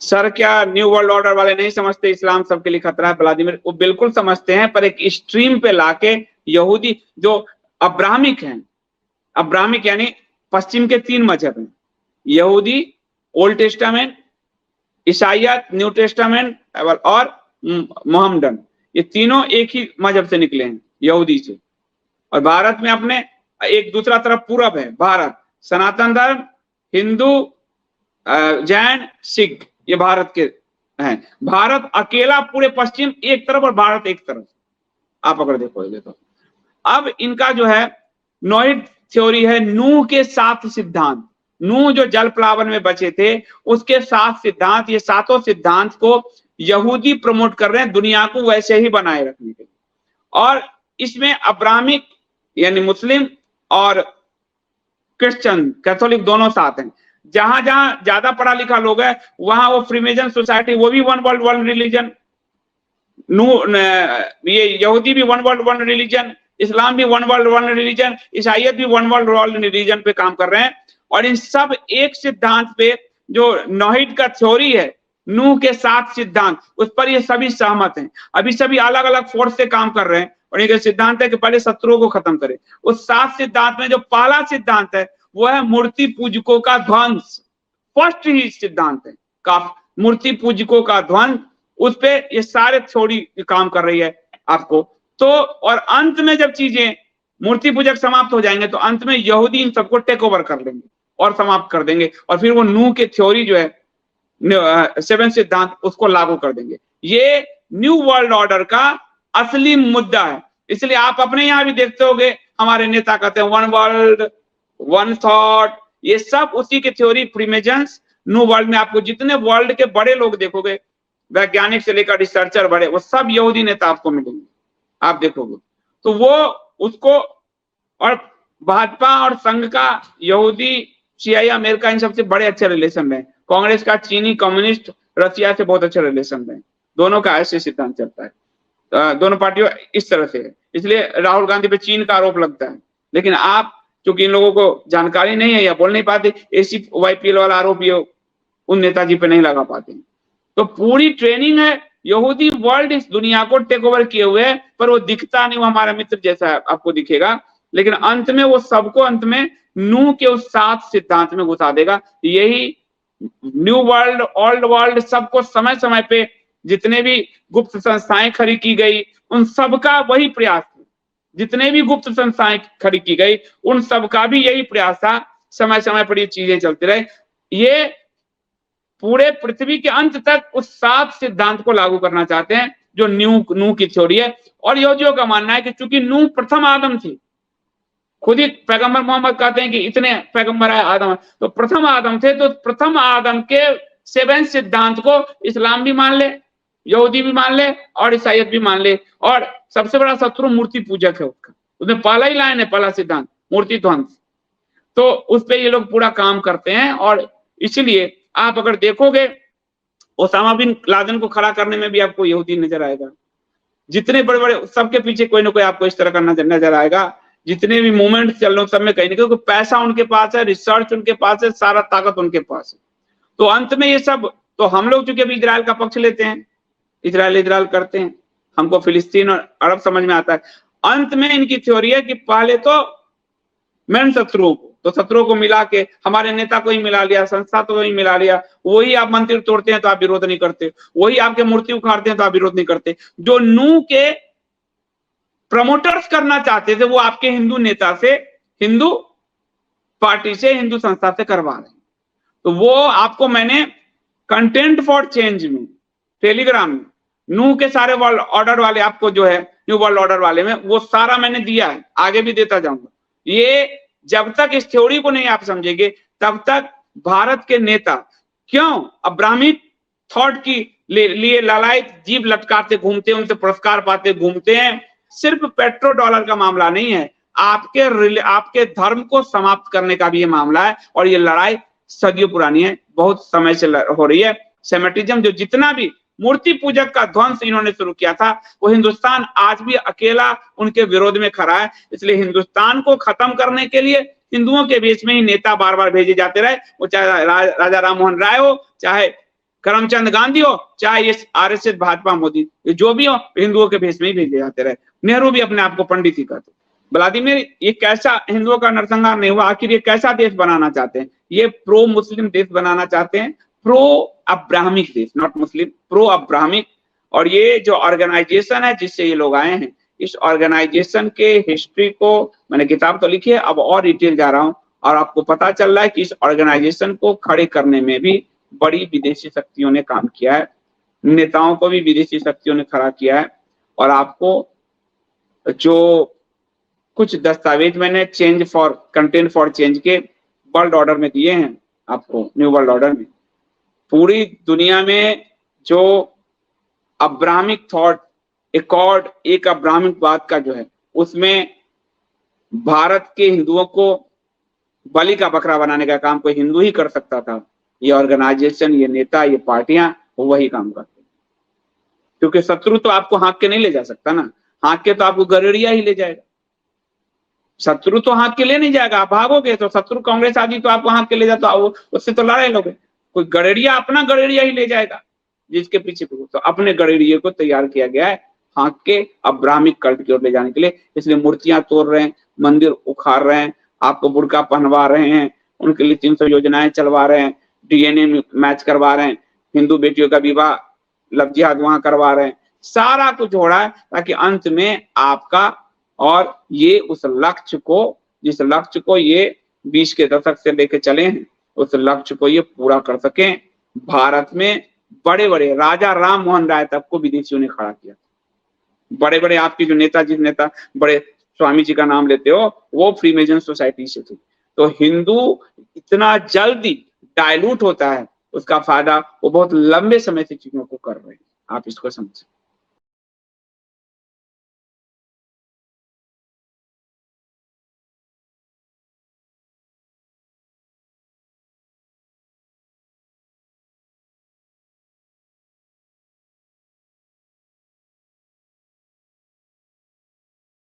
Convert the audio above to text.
Sir क्या new world order वाले नहीं समझते इस्लाम सबके लिए खतरा है? व्लादिमीर, वो बिल्कुल समझते हैं, पर एक स्ट्रीम पे लाके यहूदी जो अब्राहमिक हैं, अब्राहमिक यानी पश्चिम के 3 मजहब हैं, यहूदी ओल्ड टेस्टामेंट, ईसाइयत न्यू टेस्टामेंट और मोहम्मडन, ये तीनों एक ही मजहब से निकले हैं, यहूदी से। और भारत में अपने एक दूसरा तरफ पूरब है भारत, सनातन धर्म, हिंदू, जैन, सिख, ये भारत के हैं। भारत अकेला पूरे पश्चिम एक तरफ और भारत एक तरफ, आप अगर देखोगे तो। अब इनका जो है नोएड थ्योरी है, नूह के 7 सिद्धांत, नूह जो जल प्लावन में बचे थे उसके 7 सिद्धांत, ये 7 सिद्धांत को यहूदी प्रमोट कर रहे हैं दुनिया को वैसे ही बनाए रखने के लिए। और इसमें अब्राहमिक यानी मुस्लिम और क्रिश्चियन कैथोलिक दोनों साथ हैं। जहां जहां ज्यादा पढ़ा लिखा लोग है वहां वो फ्रीमेजन सोसाइटी, वो भी वन वर्ल्ड वन रिलीजन, ये यहूदी भी वन वर्ल्ड वन रिलीजन, इस्लाम भी वन वर्ल्ड वन रिलीजन, ईसाइयत भी वन वर्ल्ड वन रिलीजन पे काम कर रहे हैं। और इन सब एक सिद्धांत पे जो नोहिड का थ्योरी है, नूह के 7 सिद्धांत, उस पर ये सभी सहमत हैं। अभी सभी अलग अलग फोर्स से काम कर रहे हैं और इनका सिद्धांत है कि पहले शत्रुओं को खत्म करें। उस 7 सिद्धांत में जो पहला सिद्धांत है वो है मूर्ति पूजकों का ध्वंस। फर्स्ट ही सिद्धांत है का मूर्ति पूजकों का ध्वंस, उस पे ये सारे थ्योरी काम कर रही है आपको। तो और अंत में जब चीजें मूर्ति पूजक समाप्त हो जाएंगे तो अंत में यहूदी इन सबको टेक ओवर कर लेंगे और समाप्त कर देंगे, और फिर वो नूह के थ्योरी जो है 7 सिद्धांत उसको लागू कर देंगे। ये न्यू वर्ल्ड ऑर्डर का असली मुद्दा है। इसलिए आप अपने यहां भी देखते होंगे हमारे नेता कहते हैं वन वर्ल्ड वन थॉट, ये सब उसी के थ्योरी फ्रीमेजन्स। न्यू वर्ल्ड में आपको जितने वर्ल्ड के बड़े लोग देखोगे, वैज्ञानिक से लेकर रिसर्चर बड़े, वो सब यहूदी नेता आपको मिलेंगे, आप देखोगे। तो वो उसको, और भाजपा और संघ का यहूदी, सीआई, अमेरिका, इन सबसे बड़े अच्छे रिलेशन में, कांग्रेस का चीनी, कम्युनिस्ट, रशिया से बहुत अच्छे रिलेशन में, दोनों का ऐसे सिद्धांत चलता है। दोनों पार्टियों इस तरह से है। इसलिए राहुल गांधी पे चीन का आरोप लगता है, लेकिन आप क्योंकि इन लोगों को जानकारी नहीं है या बोल नहीं पाते, ACYPL वाला आरोप ये उन नेताजी पे नहीं लगा पाते। तो पूरी ट्रेनिंग है, यहूदी वर्ल्ड इस दुनिया को टेक ओवर किए हुए है, पर वो दिखता नहीं, वो हमारा मित्र जैसा आपको दिखेगा, लेकिन अंत में वो सबको अंत में नूह के उस 7 सिद्धांत में घुसा देगा। यही न्यू वर्ल्ड, ओल्ड वर्ल्ड, सबको समय समय पे जितने भी गुप्त संस्थाएं खड़ी की गई उन सबका वही प्रयास, जितने भी गुप्त संस्थाएं खड़ी की गई उन सबका भी यही प्रयास था, समय समय पर ये चीजें चलती रहे। ये पूरे पृथ्वी के अंत तक उस 7 सिद्धांत को लागू करना चाहते हैं जो नूह की थ्योरी है। और यहूदियों का मानना है कि चूंकि नूह प्रथम आदम थी, खुद ही पैगंबर मोहम्मद कहते हैं कि इतने पैगंबर है आदम, तो प्रथम आदम थे, तो प्रथम आदम के 7 सिद्धांत को इस्लाम भी मान ले, यहूदी भी मान ले और ईसाइयत भी मान ले। और सबसे बड़ा शत्रु मूर्ति पूजक है उसका, उसमें पहला ही लाइन है, पहला सिद्धांत मूर्ति ध्वंस। तो उस पर ये लोग पूरा काम करते हैं। और इसलिए आप अगर देखोगे ओसामा बिन लादेन को खड़ा करने में भी आपको यहूदी नजर आएगा, जितने बड़े बड़े सबके पीछे कोई ना कोई आपको इस तरह का नजर आएगा। जितने भी मूवमेंट चल रहे सब में कहीं ना कहीं पैसा उनके पास है, रिसर्च उनके पास है, सारा ताकत उनके पास है। तो अंत में ये सब, तो हम लोग चूंकि अभी इजराइल का पक्ष लेते हैं, इजराइल करते हैं, हमको फिलिस्तीन और अरब समझ में आता है। अंत में इनकी थ्योरी है कि पहले तो मेन शत्रुओं को, तो शत्रुओं को मिला के हमारे नेता को ही मिला लिया, संस्था को ही मिला लिया, वही आप मंदिर तोड़ते हैं तो आप विरोध नहीं करते, वही आपके मूर्ति उखाड़ते हैं तो आप विरोध नहीं करते। जो नूह के प्रमोटर्स करना चाहते थे वो आपके हिंदू नेता से, हिंदू पार्टी से, हिंदू संस्था से करवा रहे हैं। तो वो आपको मैंने कंटेंट फॉर चेंज में टेलीग्राम में नूह के सारे वर्ल्ड ऑर्डर वाले आपको जो है न्यू वर्ल्ड ऑर्डर वाले में वो सारा मैंने दिया है, आगे भी देता जाऊंगा। ये जब तक इस थ्योरी को नहीं आप समझेंगे तब तक भारत के नेता क्यों अब्राहमिक थॉट की लिए लालायित जीभ लटकाते घूमते हैं, उनसे पुरस्कार पाते घूमते हैं। सिर्फ पेट्रो डॉलर का मामला नहीं है, आपके धर्म को समाप्त करने का भी ये मामला है। और ये लड़ाई सदियों पुरानी है, बहुत समय से हो रही है। सेमेटिज्म जो जितना भी मूर्ति पूजक का ध्वंस इन्होंने शुरू किया था, वो हिंदुस्तान आज भी अकेला उनके विरोध में खड़ा है। इसलिए हिंदुस्तान को खत्म करने के लिए हिंदुओं के बीच में ही नेता बार बार भेजे जाते रहे, वो चाहे राजा राम मोहन राय हो, चाहे करमचंद गांधी हो, चाहे ये आरएसएस भाजपा मोदी जो भी हो, हिंदुओं के भेष में ही भेजे जाते रहे। नेहरू भी अपने आप को पंडित ही कहते। व्लादिमीर, ये कैसा हिंदुओं का नरसंहार नहीं हुआ? आखिर ये कैसा देश बनाना चाहते हैं? ये प्रो मुस्लिम देश बनाना चाहते हैं, प्रो अब्राहमिक देश, नॉट मुस्लिम, प्रो अब्राहमिक। और ये जो ऑर्गेनाइजेशन है जिससे ये लोग आए हैं, इस ऑर्गेनाइजेशन के हिस्ट्री को मैंने किताब तो लिखी है, अब और डिटेल जा रहा हूं और आपको पता चल रहा है कि इस ऑर्गेनाइजेशन को खड़े करने में भी बड़ी विदेशी शक्तियों ने काम किया है, नेताओं को भी विदेशी शक्तियों ने खड़ा किया है। और आपको जो कुछ दस्तावेज मैंने change for content for change के वर्ल्ड ऑर्डर में दिए हैं आपको, न्यू वर्ल्ड ऑर्डर में पूरी दुनिया में जो अब्राहमिक थॉट एकॉर्ड, एक अब्राहमिकवाद का जो है, उसमें भारत के हिंदुओं को बलि का बकरा बनाने का काम कोई हिंदू ही कर सकता था। ये ऑर्गेनाइजेशन, ये नेता, ये पार्टियां वही काम करते हैं, क्योंकि शत्रु तो आपको हाँक के नहीं ले जा सकता ना, हाँक के तो आपको गड़ेड़िया ही ले जाएगा। शत्रु तो हाँक के ले नहीं जाएगा, आप भागोगे तो शत्रु कांग्रेस आदि तो आपको हाँक के ले जाता, उससे तो लड़ाई लोगे। कोई गड़ेड़िया अपना गड़ेड़िया ही ले जाएगा जिसके पीछे। तो अपने गड़ेड़िए को तैयार किया गया है हाँक के अब्राहमिक कल्ट की ओर ले जाने के लिए। इसलिए मूर्तियां तोड़ रहे हैं, मंदिर उखाड़ रहे हैं, आपको बुर्का पहनवा रहे हैं, उनके लिए 300 योजनाएं चलवा रहे हैं, डीएनए मैच करवा रहे हैं, हिंदू बेटियों का विवाह लव जिहाद वहां करवा रहे हैं, सारा कुछ हो रहा है ताकि अंत में आपका और ये उस लक्ष्य को, जिस लक्ष्य को ये 20 के दशक से लेके चले हैं, उस लक्ष्य को ये पूरा कर सकें। भारत में बड़े बड़े राजा राम मोहन राय तक को विदेशियों ने खड़ा किया। बड़े बड़े आपके जो नेता, जिस नेता बड़े स्वामी जी का नाम लेते हो, वो फ्रीमेजन सोसाइटी से थे। तो हिंदू इतना जल्दी डायलूट होता है, उसका फायदा वो बहुत लंबे समय से चीजों को कर रहे हैं। आप इसको समझें।